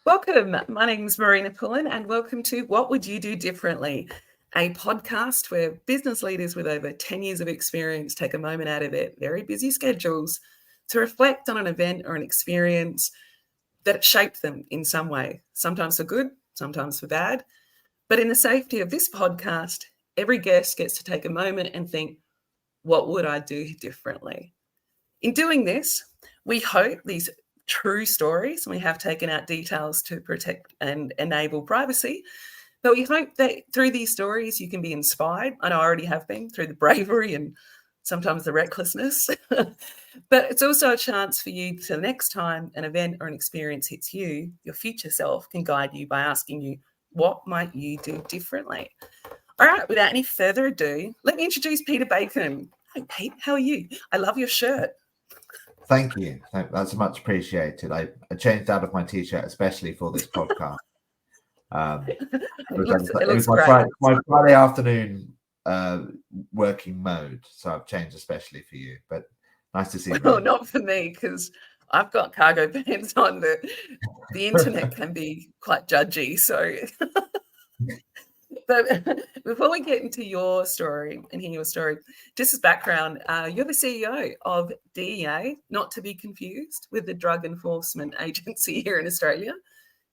Welcome. My name is Marina Pullen, and welcome to What Would You Do Differently, a podcast where business leaders with over 10 years of experience take a moment out of their very busy schedules to reflect on an event or an experience that shaped them in some way, sometimes for good, sometimes for bad. But in the safety of this podcast, every guest gets to take a moment and think, what would I do differently? In doing this, we hope these true stories, and we have taken out details to protect and enable privacy, but we hope that through these stories you can be inspired. I know I already have been through the bravery and sometimes the recklessness, but it's also a chance for you to the next time an event or an experience hits you, your future self can guide you by asking you, what might you do differently? All right, without any further ado, let me introduce Peter Bacon. Hey, Pete, how are you? I love your shirt. Thank you. That's much appreciated. I changed out of my t-shirt especially for this podcast. It was my Friday afternoon working mode, so I've changed especially for you. But nice to see you. Well, not for me, because I've got cargo pants on. The internet can be quite judgy. So, but before we get into your story and hear your story, just as background, you're the CEO of DEA, not to be confused with the Drug Enforcement Agency here in Australia,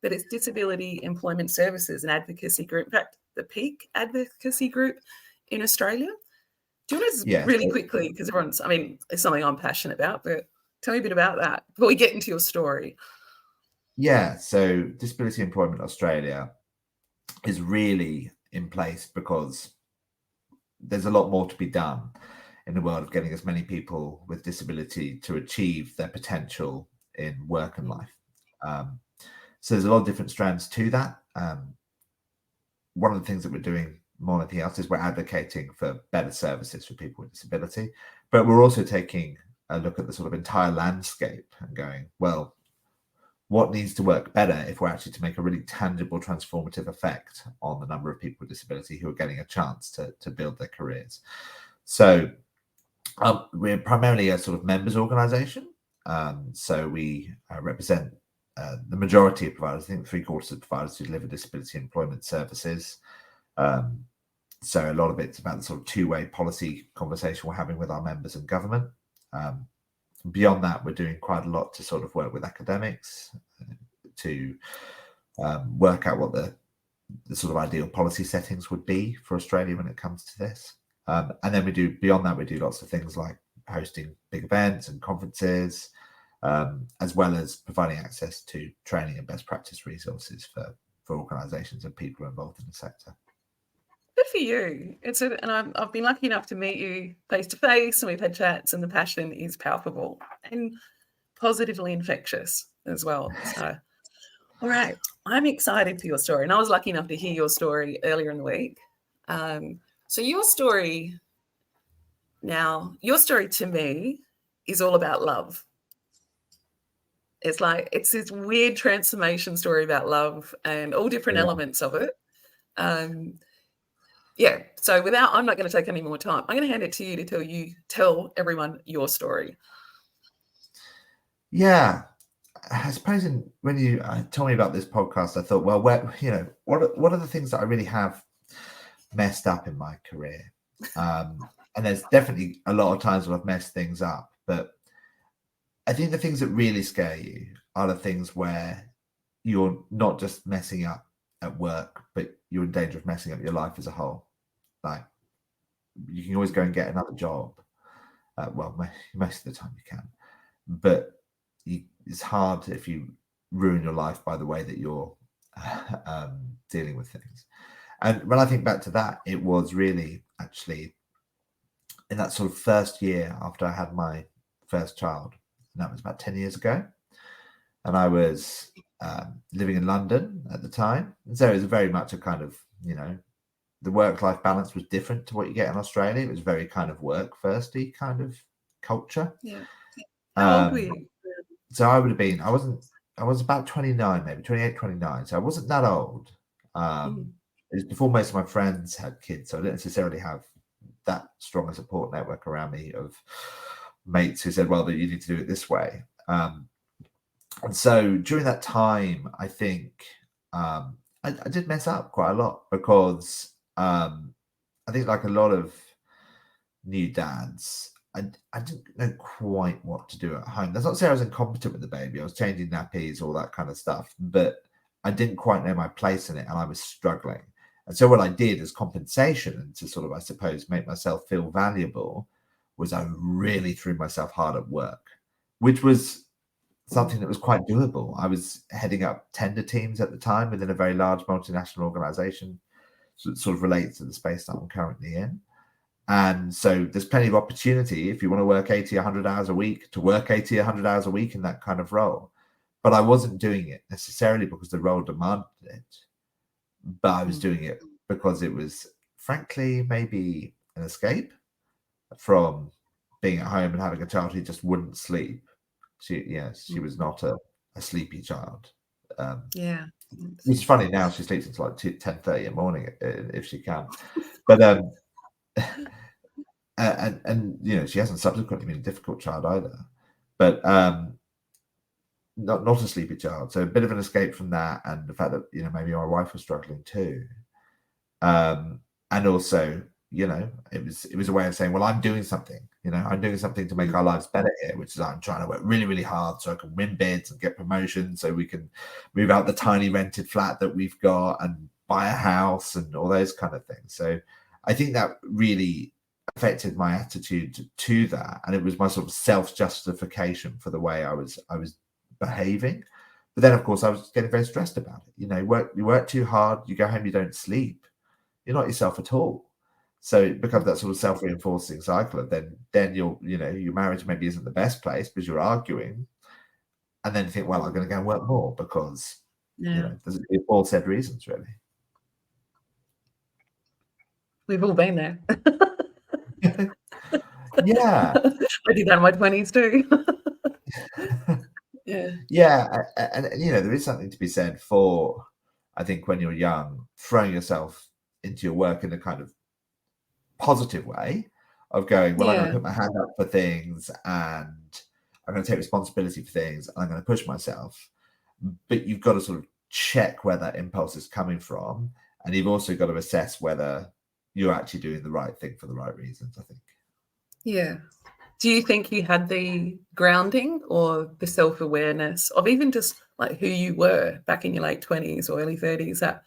but it's Disability Employment Services and Advocacy Group. In fact, the peak advocacy group in Australia. Do you want to really quickly, because it's something I'm passionate about, but tell me a bit about that before we get into your story. Yeah, so Disability Employment Australia is really in place because there's a lot more to be done in the world of getting as many people with disability to achieve their potential in work and life. So there's a lot of different strands to that. One of the things that we're doing more than anything else is we're advocating for better services for people with disability, but we're also taking a look at the sort of entire landscape and going, well, what needs to work better if we're actually to make a really tangible, transformative effect on the number of people with disability who are getting a chance to build their careers. So we're primarily a sort of members organization. So we represent the majority of providers, I think 3/4 of providers who deliver disability employment services. So a lot of it's about the sort of two-way policy conversation we're having with our members and government. Beyond that, we're doing quite a lot to sort of work with academics to work out what the sort of ideal policy settings would be for Australia when it comes to this. And then beyond that, we do lots of things like hosting big events and conferences, as well as providing access to training and best practice resources for organisations and people involved in the sector. Good for you. I've been lucky enough to meet you face to face, and we've had chats, and the passion is palpable and positively infectious as well. So, all right, I'm excited for your story, and I was lucky enough to hear your story earlier in the week. So your story to me is all about love. It's this weird transformation story about love and all different elements of it. So I'm not going to take any more time. I'm going to hand it to you to tell everyone your story. Yeah, I suppose when you told me about this podcast, I thought, well, what are the things that I really have messed up in my career? And there's definitely a lot of times when I've messed things up, but I think the things that really scare you are the things where you're not just messing up at work, but you're in danger of messing up your life as a whole. Like, you can always go and get another job. Well, most of the time you can, but it's hard if you ruin your life by the way that you're dealing with things. And when I think back to that, it was really actually in that sort of first year after I had my first child, and that was about 10 years ago. And I was living in London at the time. And so it was very much a kind of, the work-life balance was different to what you get in Australia. It was very kind of work-firsty kind of culture. Yeah. How old were you? So I was about 29, maybe 28, 29. So I wasn't that old. It was before most of my friends had kids. So I didn't necessarily have that strong a support network around me of mates who said, well, you need to do it this way. And so during that time, I think I did mess up quite a lot because I think, like a lot of new dads, I didn't know quite what to do at home. That's not to say I was incompetent with the baby. I was changing nappies, all that kind of stuff, but I didn't quite know my place in it, and I was struggling. And so what I did as compensation, and to sort of, I suppose, make myself feel valuable, was I really threw myself hard at work, which was something that was quite doable. I was heading up tender teams at the time within a very large multinational organization, so it sort of relates to the space that I'm currently in. And so there's plenty of opportunity if you want to work 80, 100 hours a week, to work 80, 100 hours a week in that kind of role. But I wasn't doing it necessarily because the role demanded it, but I was doing it because it was, frankly, maybe an escape from being at home and having a child who just wouldn't sleep. She was not a sleepy child. Yeah. Which is funny now. She sleeps until like 10:30 in the morning if she can. But and she hasn't subsequently been a difficult child either. But not a sleepy child. So a bit of an escape from that, and the fact that maybe my wife was struggling too. And also, it was a way of saying, well, I'm doing something. I'm doing something to make our lives better here, which is I'm trying to work really, really hard so I can win bids and get promotions, so we can move out the tiny rented flat that we've got and buy a house and all those kind of things. So I think that really affected my attitude to that, and it was my sort of self-justification for the way I was behaving. But then, of course, I was getting very stressed about it. You work too hard, you go home, you don't sleep, you're not yourself at all. So it becomes that sort of self-reinforcing cycle of then your marriage maybe isn't the best place because you're arguing, and then you think, well, I'm going to go and work more because there's all said reasons, really. We've all been there. Yeah. I did that in my 20s too. Yeah, and there is something to be said for, I think, when you're young, throwing yourself into your work in a kind of positive way of going, well, I'm going to put my hand up for things, and I'm going to take responsibility for things, and I'm going to push myself. But you've got to sort of check where that impulse is coming from, and you've also got to assess whether you're actually doing the right thing for the right reasons, I think. Yeah. Do you think you had the grounding or the self-awareness of even just like who you were back in your late 20s or early 30s that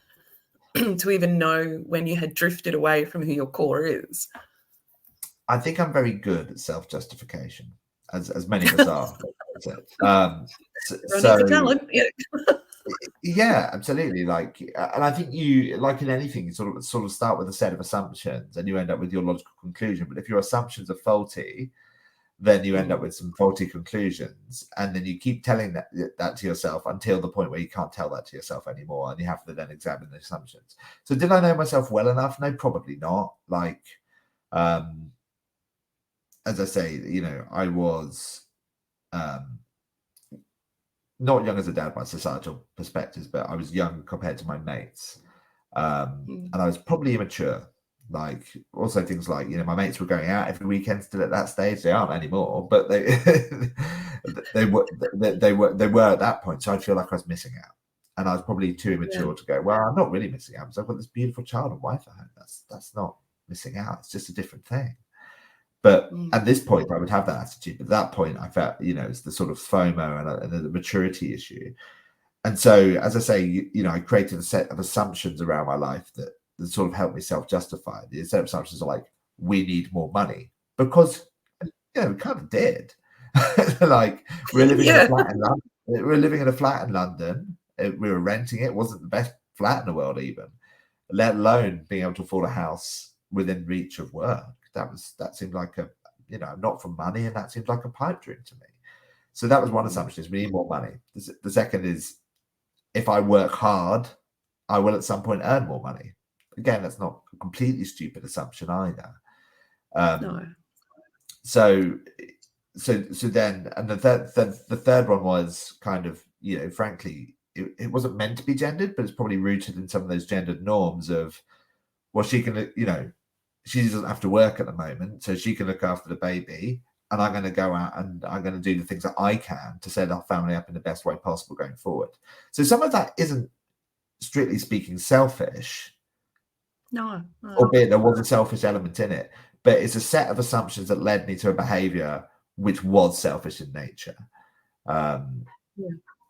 to even know when you had drifted away from who your core is? I think I'm very good at self-justification, as many of us are. So talent. Yeah, absolutely. And I think you, like in anything, you sort of start with a set of assumptions and you end up with your logical conclusion. But if your assumptions are faulty, then you end up with some faulty conclusions, and then you keep telling that to yourself until the point where you can't tell that to yourself anymore, and you have to then examine the assumptions. So did I know myself well enough? No, probably not. As I say, I was not young as a dad by societal perspectives, but I was young compared to my mates. And I was probably immature. Also things like, my mates were going out every weekend still at that stage. They aren't anymore, but they they were at that point. So I feel like I was missing out. And I was probably too immature to go, well, I'm not really missing out because I've got this beautiful child and wife at home. That's not missing out. It's just a different thing. But at this point, I would have that attitude. But at that point, I felt, it's the sort of FOMO and the maturity issue. And so, as I say, I created a set of assumptions around my life that sort of helped me self-justify. The set of assumptions are like, we need more money because, we kind of did. We're living in a flat in London. We're living in a flat in London. We were renting it. It wasn't the best flat in the world, even, let alone being able to afford a house within reach of work. That seemed like I'm not for money, and that seemed like a pipe dream to me. So that was one assumption: is we need more money. The second is, if I work hard, I will at some point earn more money. Again, that's not a completely stupid assumption either. No. So then, and the third one was kind of, frankly, it wasn't meant to be gendered, but it's probably rooted in some of those gendered norms of, well, she can, she doesn't have to work at the moment, so she can look after the baby, and I'm going to go out and I'm going to do the things that I can to set our family up in the best way possible going forward. So some of that isn't, strictly speaking, selfish. No. Albeit there was a selfish element in it, but it's a set of assumptions that led me to a behavior which was selfish in nature. And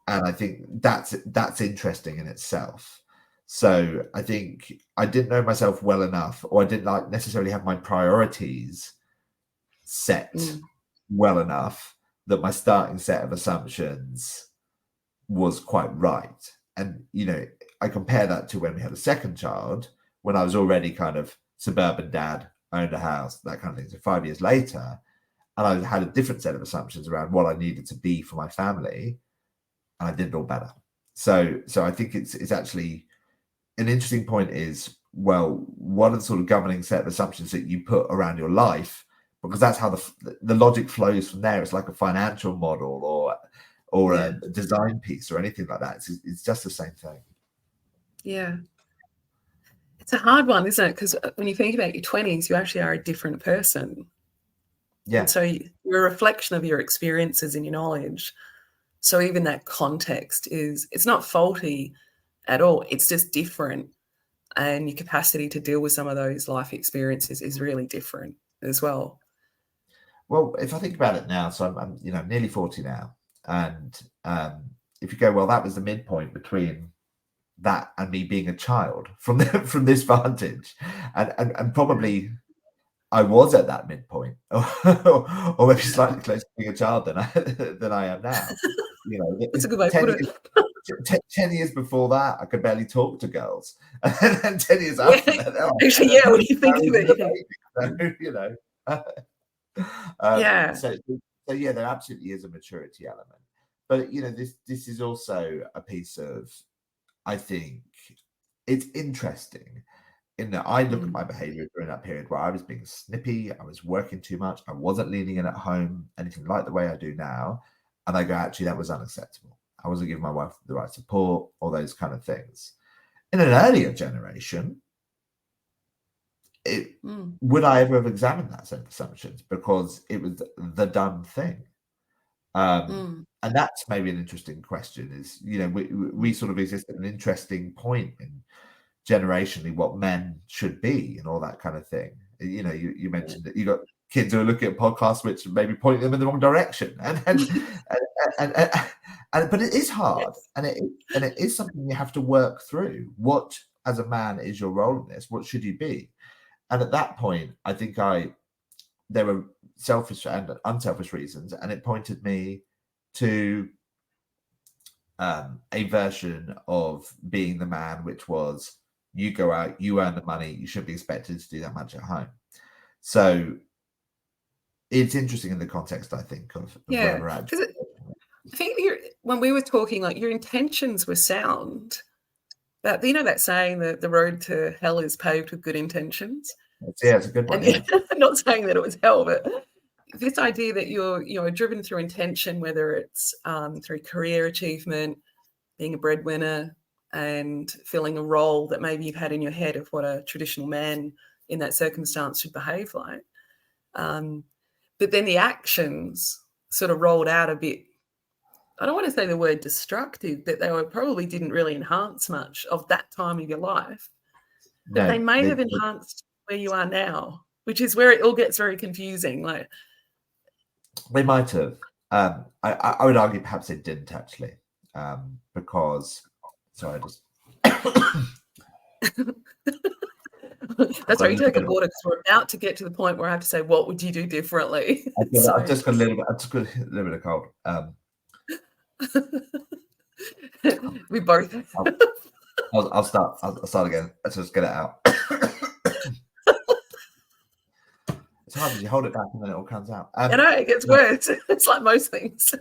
I think that's interesting in itself. So I think I didn't know myself well enough, or I didn't necessarily have my priorities set well enough that my starting set of assumptions was quite right. And, I compare that to when we had a second child, when I was already kind of suburban dad, owned a house, that kind of thing. So 5 years later, and I had a different set of assumptions around what I needed to be for my family, and I did it all better. So I think it's actually an interesting point is, well, what are the sort of governing set of assumptions that you put around your life? Because that's how the logic flows from there. It's like a financial model or a design piece or anything like that. It's just the same thing. Yeah. It's a hard one, isn't it? Because when you think about your 20s, you actually are a different person. Yeah. And so you're a reflection of your experiences and your knowledge. So even that context it's not faulty at all. It's just different. And your capacity to deal with some of those life experiences is really different as well. Well, if I think about it now, so I'm nearly 40 now. And if you go, well, that was the midpoint between that and me being a child from this vantage, and probably I was at that midpoint, or maybe slightly closer to being a child than I am now. That's a good way to put it. 10 years before that, I could barely talk to girls, and then 10 years after that, actually, when you think of it, So there absolutely is a maturity element, but this is also a piece of, I think it's interesting in that I look at my behavior during that period where I was being snippy, I was working too much, I wasn't leaning in at home, anything like the way I do now. And I go, actually, that was unacceptable. I wasn't giving my wife the right support, all those kind of things. In an earlier generation, would I ever have examined that set of assumptions? Because it was the done thing. And that's maybe an interesting question is, we sort of exist at an interesting point in generationally what men should be and all that kind of thing. You mentioned that you got kids who are looking at podcasts which maybe pointing them in the wrong direction, but it is hard, and it is something you have to work through. What, as a man, is your role in this? What should you be? And at that point, I think there were selfish and unselfish reasons, and it pointed me to a version of being the man, which was, you go out, you earn the money, you shouldn't be expected to do that much at home. So it's interesting in the context, I think, of where we're at. I think when we were talking, like, your intentions were sound. But that saying that the road to hell is paved with good intentions. It's a good one. I'm not saying that it was hell, but this idea that you're driven through intention, whether it's through career achievement, being a breadwinner, and filling a role that maybe you've had in your head of what a traditional man in that circumstance should behave like. But then the actions sort of rolled out a bit, I don't want to say the word destructive, but they probably didn't really enhance much of that time of your life. But they may have enhanced where you are now, which is where it all gets very confusing. Like, they might have. I would argue perhaps it didn't actually, because. Sorry, I just. That's why you take a water, because we're about to get to the point where I have to say, what would you do differently? I've just got a little bit of cold. We both. I'll start again. Let's just get it out. It's hard because you hold it back and then it all comes out. I know, it gets worse. It's like most things.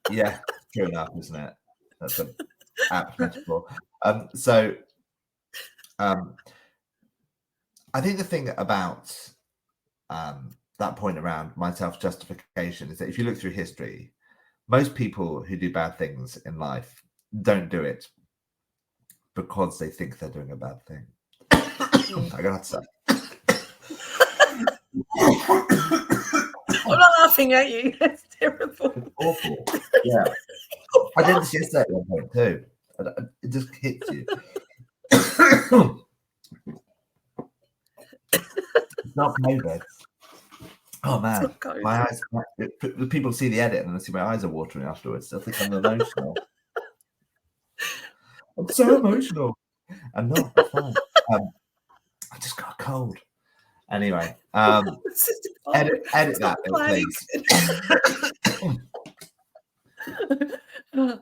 Yeah, true enough, isn't it? That's an apt metaphor. I think the thing about that point around my self-justification is that if you look through history, most people who do bad things in life don't do it because they think they're doing a bad thing. I gotta have to say. I'm not laughing at you. That's terrible. It's awful. Yeah. I did this yesterday at one point too. It just hits you. It's not COVID. Oh man, my eyes. The people see the edit and they see my eyes are watering afterwards. They'll think I'm emotional. I'm so emotional. I'm not. I'm fine. I just got a cold. Anyway, edit that bit, please. I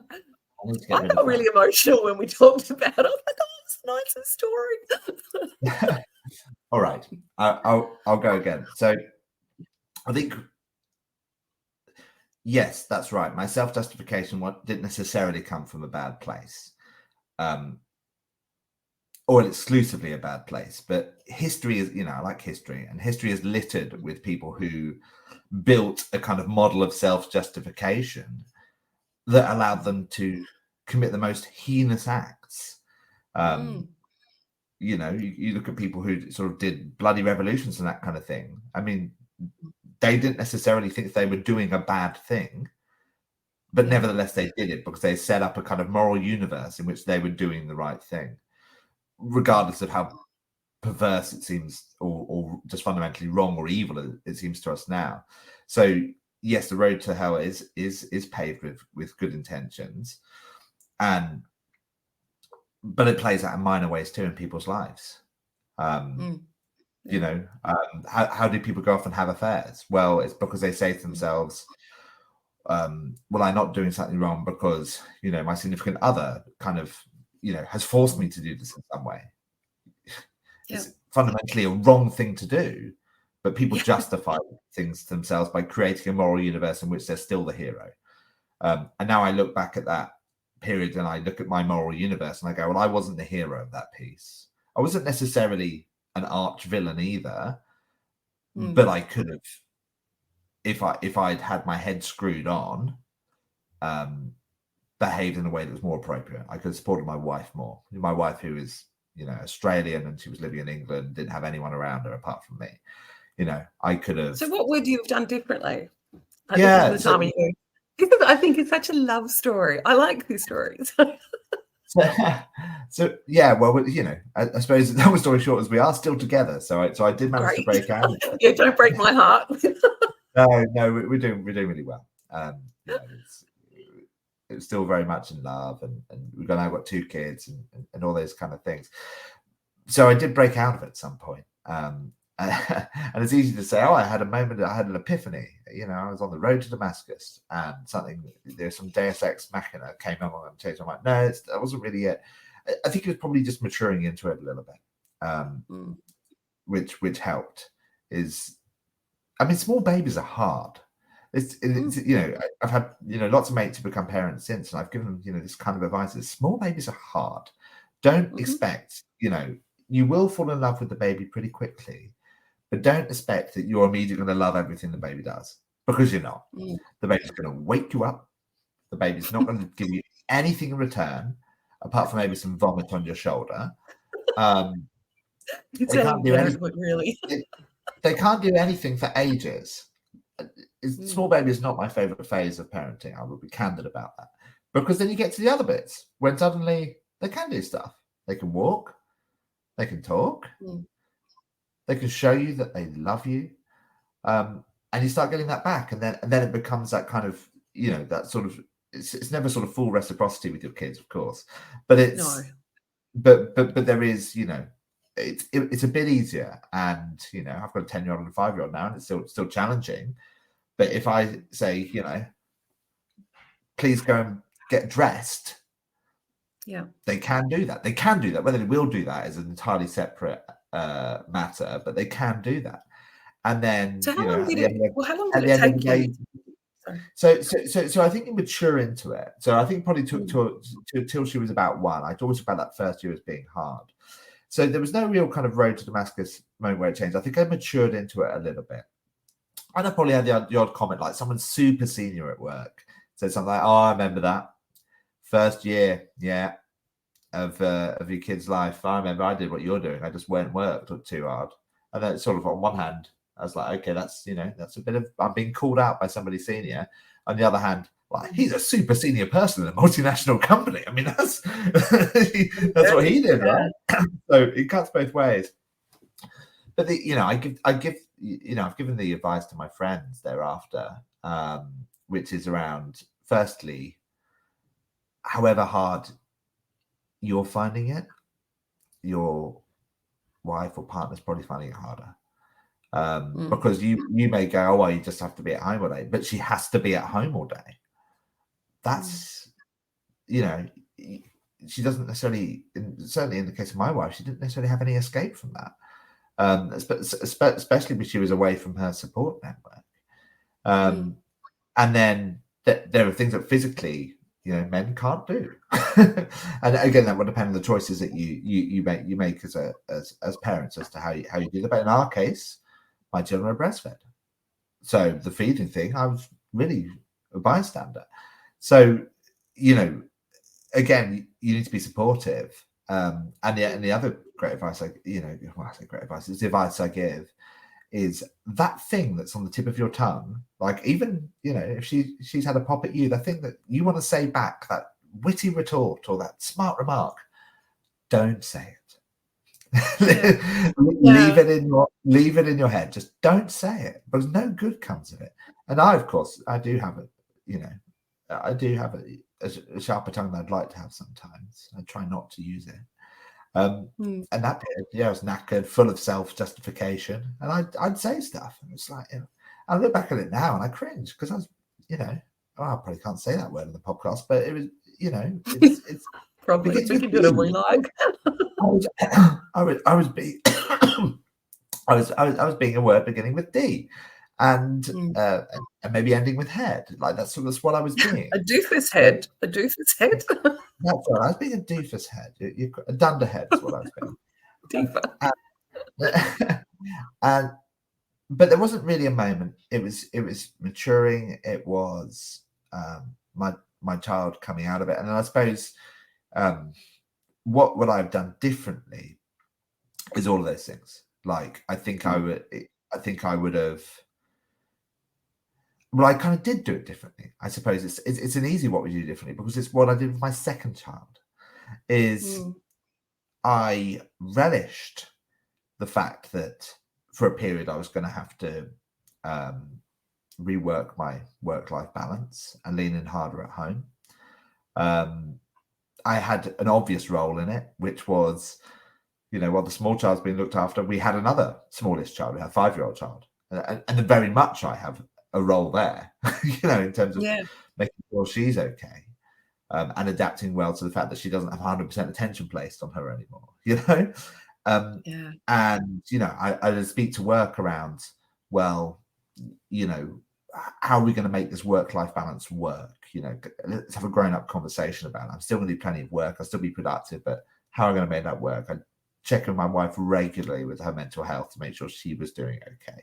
got really emotional when we talked about it. I was like, oh, it's the nicest story. All right, I'll go again. So I think, yes, that's right. My self-justification didn't necessarily come from a bad place, or exclusively a bad place. But history is, I like history, and history is littered with people who built a kind of model of self-justification that allowed them to commit the most heinous acts. You look at people who sort of did bloody revolutions and that kind of thing. I mean, they didn't necessarily think they were doing a bad thing, but nevertheless they did it because they set up a kind of moral universe in which they were doing the right thing, regardless of how perverse it seems, or just fundamentally wrong or evil it seems to us now. So yes, the road to hell is paved with good intentions, but it plays out in minor ways too in people's lives. How do people go off and have affairs? Well, it's because they say to themselves, well, I'm not doing something wrong because, my significant other kind of, has forced me to do this in some way. It's fundamentally a wrong thing to do, but people justify things to themselves by creating a moral universe in which they're still the hero. And now I look back at that period and I look at my moral universe and I go, well, I wasn't the hero of that piece. I wasn't necessarily an arch villain either, but I could have, if I'd had my head screwed on, behaved in a way that was more appropriate. I could have supported my wife more. My wife, who is, Australian, and she was living in England, didn't have anyone around her apart from me. I could have. So what would you have done differently? Yeah. I think it's such a love story. I like these stories. So yeah, well, I suppose the long story short is we are still together. So I did manage to break out. Yeah, don't break my heart. No, we're doing really well. It's still very much in love, and we've now got 2 kids and all those kind of things. So I did break out of it at some point. And it's easy to say, oh, I had an epiphany. I was on the road to Damascus and there's some Deus Ex Machina came along and changed. I'm like, no, that wasn't really it. I think it was probably just maturing into it a little bit, which helped. Small babies are hard. I've had lots of mates who become parents since, and I've given them this kind of advice: is small babies are hard. Don't expect you will fall in love with the baby pretty quickly, but don't expect that you're immediately going to love everything the baby does, because you're not. The baby's going to wake you up. The baby's not going to give you anything in return, apart from maybe some vomit on your shoulder. They can't do anything, really. They can't do anything for ages. Small baby is not my favorite phase of parenting. I will be candid about that, because then you get to the other bits when suddenly they can do stuff. They can walk, they can talk, they can show you that they love you, and you start getting that back, and then it becomes that kind of that sort of it's never sort of full reciprocity with your kids, of course, but it's but there is it's a bit easier, and I've got a 10-year-old and a 5-year-old now, and it's still challenging. But if I say, please go and get dressed, they can do that. They can do that. Whether they will do that is an entirely separate matter, but they can do that. And then, so how long did it take you? So I think you mature into it. So I think probably till she was about 1. I talked about that first year as being hard. So there was no real kind of road to Damascus moment where it changed. I think I matured into it a little bit. And I probably had the odd comment, like someone super senior at work said something like, "Oh, I remember that first year, of your kid's life. I remember I did what you're doing. I just went and worked too hard." And then sort of on one hand, I was like, okay, that's that's a bit of, I'm being called out by somebody senior. On the other hand, like, he's a super senior person in a multinational company. I mean, that's that's what he did, right? So it cuts both ways. But I've given the advice to my friends thereafter, which is around, firstly, however hard you're finding it, your wife or partner's probably finding it harder. Because you may go, oh, well, you just have to be at home all day, but she has to be at home all day. That's, she doesn't necessarily, certainly in the case of my wife, she didn't necessarily have any escape from that. Especially when she was away from her support network. And then there are things that physically, men can't do. And again, that will depend on the choices that you make as parents as to how you do that. But in our case, my children are breastfed, so the feeding thing, I was really a bystander. So again, you need to be supportive. And the other great advice, I say great advice, is the advice I give is that thing that's on the tip of your tongue. Like, even, if she's had a pop at you, the thing that you want to say back, that witty retort or that smart remark, don't say it. Leave it in your head. Just don't say it, because no good comes of it. And I do have a sharper tongue than I'd like to have sometimes. I try not to use it. And that period, I was knackered, full of self-justification, and I'd say stuff, and it's like, I look back at it now and I cringe, because I was, I probably can't say that word in the podcast, but it was, it's probably it's incredibly like. I was being I was being a word beginning with D, and maybe ending with head. Like, that's what I was being. A doofus head. A doofus head. That's right. I was being a doofus head. A dunderhead is what I was being. But there wasn't really a moment. It was maturing. It was my child coming out of it, and I suppose what would I have done differently is all of those things. Like, I think I would have. Well, I kind of did do it differently. I suppose it's an easy what would you do differently, because it's what I did with my second child. I relished the fact that for a period I was going to have to rework my work-life balance and lean in harder at home. I had an obvious role in it, which was, while the small child's being looked after, we had another smallest child. We had a 5-year-old child, and very much I have a role there, in terms of making sure she's okay, and adapting well to the fact that she doesn't have 100% attention placed on her anymore, and I speak to work around, well, how are we going to make this work-life balance work? Let's have a grown-up conversation about it. I'm still going to do plenty of work. I'll still be productive, but how am I going to make that work? I check with my wife regularly with her mental health to make sure she was doing okay.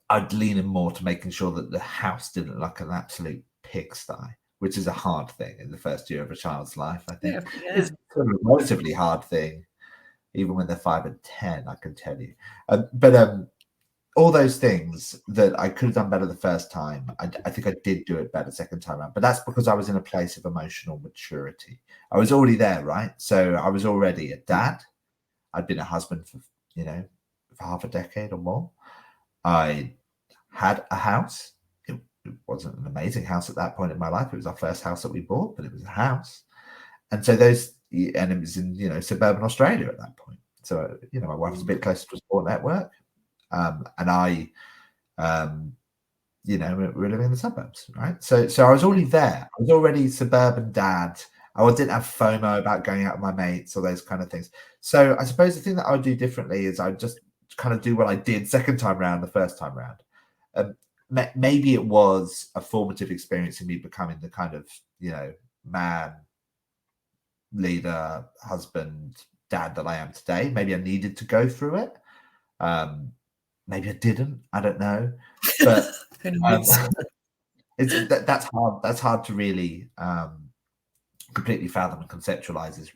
I'd lean in more to making sure that the house didn't look like an absolute pigsty, which is a hard thing in the first year of a child's life. I think it's a relatively hard thing, even when they're 5 and 10, I can tell you. But all those things that I could have done better the first time, I think I did do it better second time around. But that's because I was in a place of emotional maturity. I was already there, right? So I was already a dad. I'd been a husband for half a decade or more. I had a house. It wasn't an amazing house at that point in my life. It was our first house that we bought, but it was a house. And so and it was in suburban Australia at that point. So my wife was a bit closer to a sport network, and I, we were living in the suburbs, right? So I was already there. I was already suburban dad. I didn't have FOMO about going out with my mates or those kind of things. So I suppose the thing that I would do differently is I'd just kind of do what I did second time round, the first time round. Maybe it was a formative experience in me becoming the kind of, man, leader, husband, dad that I am today. Maybe I needed to go through it. Maybe I didn't. I don't know. But that's hard. That's hard to really completely fathom and conceptualize.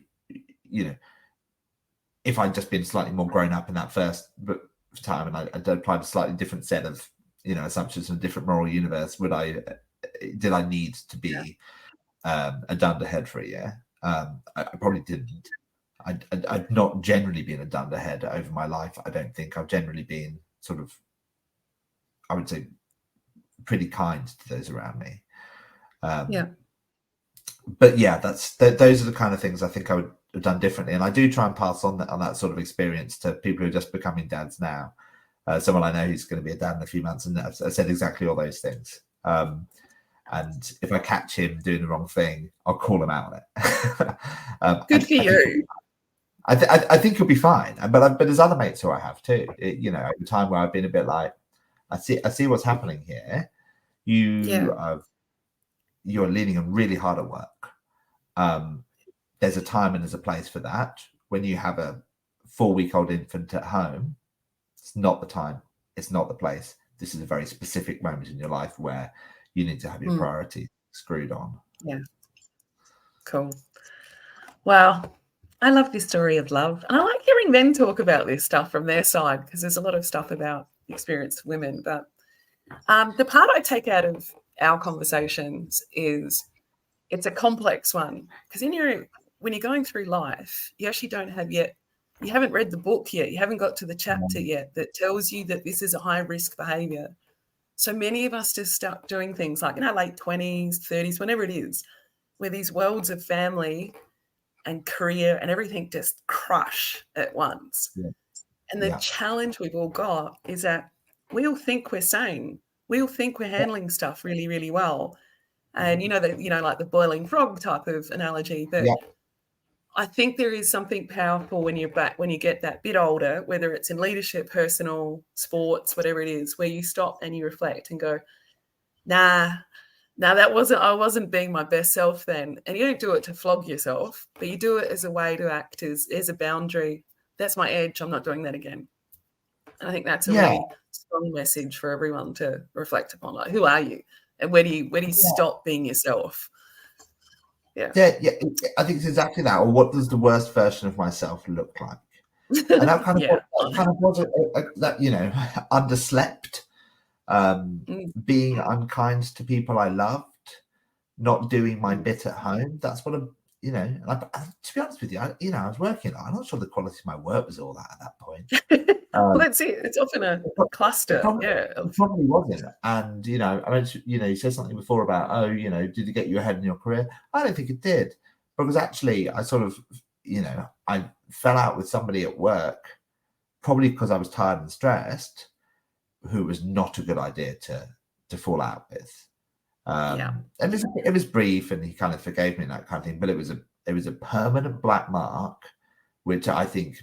If I'd just been slightly more grown up in that time, and I'd applied a slightly different set of assumptions from a different moral universe, did I need to be a dunderhead for a year? I probably didn't. I'd not generally been a dunderhead over my life. I don't think I've generally been sort of, I would say, pretty kind to those around me. But yeah, those are the kind of things I think I would have done differently, and I do try and pass on that sort of experience to people who are just becoming dads now. Someone I know who's going to be a dad in a few months, and I've said exactly all those things. And if I catch him doing the wrong thing, I'll call him out on it. Good for you. I think he'll be fine. But there's other mates who I have too. Over time where I've been a bit like, I see what's happening here. You're leaning on really hard at work. There's a time and there's a place for that. When you have a 4-week-old infant at home, it's not the time. It's not the place. This is a very specific moment in your life where you need to have your priorities screwed on. Yeah. Cool. Wow. I love this story of love. And I like hearing men talk about this stuff from their side, because there's a lot of stuff about experienced women. But the part I take out of our conversations is it's a complex one, because when you're going through life, you actually you haven't read the book yet. You haven't got to the chapter yet that tells you that this is a high risk behavior. So many of us just start doing things like in our late 20s, 30s, whenever it is, where these worlds of family and career and everything just crush at once. Yeah. And the challenge we've all got is that we all think we're sane. We all think we're handling stuff really, really well. And like the boiling frog type of analogy. But I think there is something powerful when you get that bit older, whether it's in leadership, personal, sports, whatever it is, where you stop and you reflect and go, I wasn't being my best self then. And you don't do it to flog yourself, but you do it as a way to act as a boundary. That's my edge. I'm not doing that again. And I think that's a really strong message for everyone to reflect upon. Like, who are you? And where do you stop being yourself? Yeah. I think it's exactly that. Or what does the worst version of myself look like? And that kind of was that underslept, being unkind to people I loved, not doing my bit at home. That's what to be honest with you, I was working. I'm not sure the quality of my work was all that at that point. Well, that's it. It's often a cluster. It probably wasn't. And, I mentioned, you said something before about, did it get you ahead in your career? I don't think it did. Because actually, I sort of, I fell out with somebody at work, probably because I was tired and stressed, who was not a good idea to fall out with. And it was brief, and he kind of forgave me and that kind of thing. But it was a permanent black mark, which I think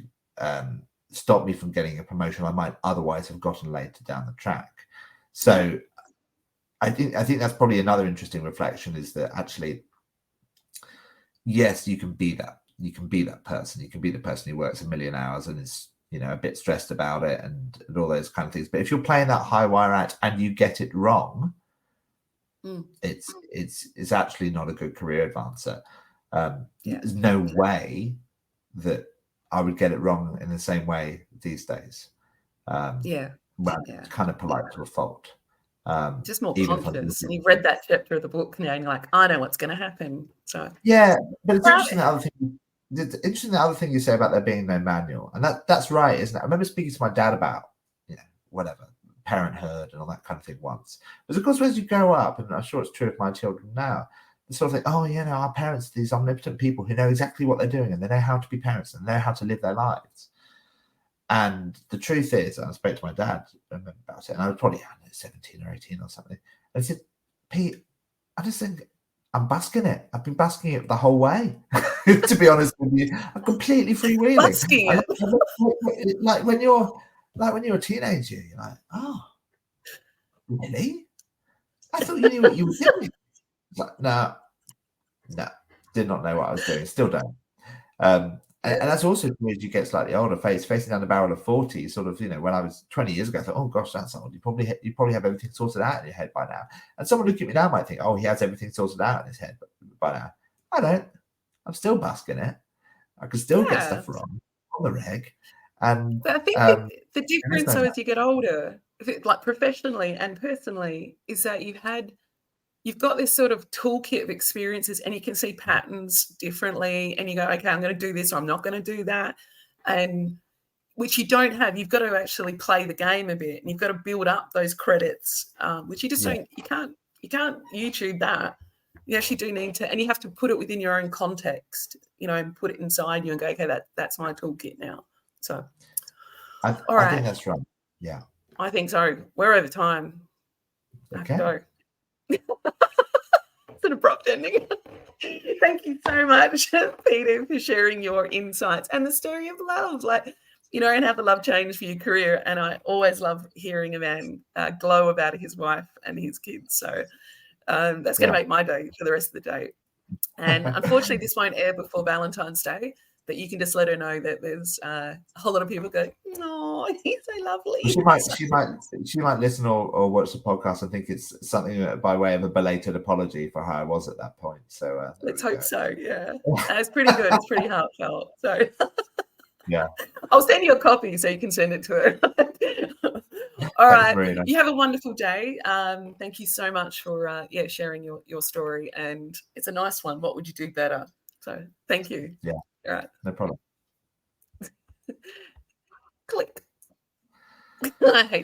stopped me from getting a promotion I might otherwise have gotten later down the track. So I think that's probably another interesting reflection, is that actually, yes, you can be that. You can be that person. You can be the person who works a million hours and is, a bit stressed about it and all those kind of things. But if you're playing that high wire act and you get it wrong, it's actually not a good career advancer. There's no way that I would get it wrong in the same way these days. It's kind of polite to a fault. Just more confidence. And you've read that chapter of the book now, and you're like, I know what's going to happen. So but it's interesting the other thing you say about there being no manual, and that's right, isn't it? I remember speaking to my dad about whatever parenthood and all that kind of thing once. But of course, as you grow up, and I'm sure it's true of my children now, they sort of think, our parents are these omnipotent people who know exactly what they're doing, and they know how to be parents and know how to live their lives. And the truth is, I spoke to my dad about it, and I was probably 17 or 18 or something. And he said, Pete, I just think I'm basking it. I've been basking it the whole way, to be honest with you. I'm completely freewheeling. Basking it. Like when you're a teenager, you're like, oh, really? I thought you knew what you were doing. It's like, no, did not know what I was doing. Still don't. And that's also as you get slightly older, facing down the barrel of 40, sort of, when I was 20 years ago, I thought, oh gosh, that's old. You probably have everything sorted out in your head by now. And someone looking at me now might think, oh, he has everything sorted out in his head by now. I don't. I'm still basking it. I can still get stuff wrong on the reg. And But I think the there is difference, no so manual. as you get older, like professionally and personally, is that you've got this sort of toolkit of experiences, and you can see patterns differently, and you go, okay, I'm going to do this, or I'm not going to do that, and which you don't have. You've got to actually play the game a bit, and you've got to build up those credits, which you just Yeah. don't. You can't YouTube that. You actually do need to, and you have to put it within your own context, and put it inside you and go, okay, that's my toolkit now. So, all I think right, that's right. Yeah. I think so. We're over time. I have to Okay. go. It's an abrupt ending. Thank you so much, Peter, for sharing your insights and the story of love. And how the love changed for your career. And I always love hearing a man glow about his wife and his kids. So that's going to make my day for the rest of the day. And unfortunately, this won't air before Valentine's Day, but you can just let her know that there's a whole lot of people go, oh, he's so lovely. She might listen or watch the podcast and think it's something by way of a belated apology for how I was at that point. So Let's hope so. Yeah, it's pretty good. It's pretty heartfelt. So yeah, I'll send you a copy so you can send it to her. All thanks, right. Marina. You have a wonderful day. Thank you so much for sharing your story. And it's a nice one. What would you do better? So thank you. Yeah. All right. No problem. Click. I hate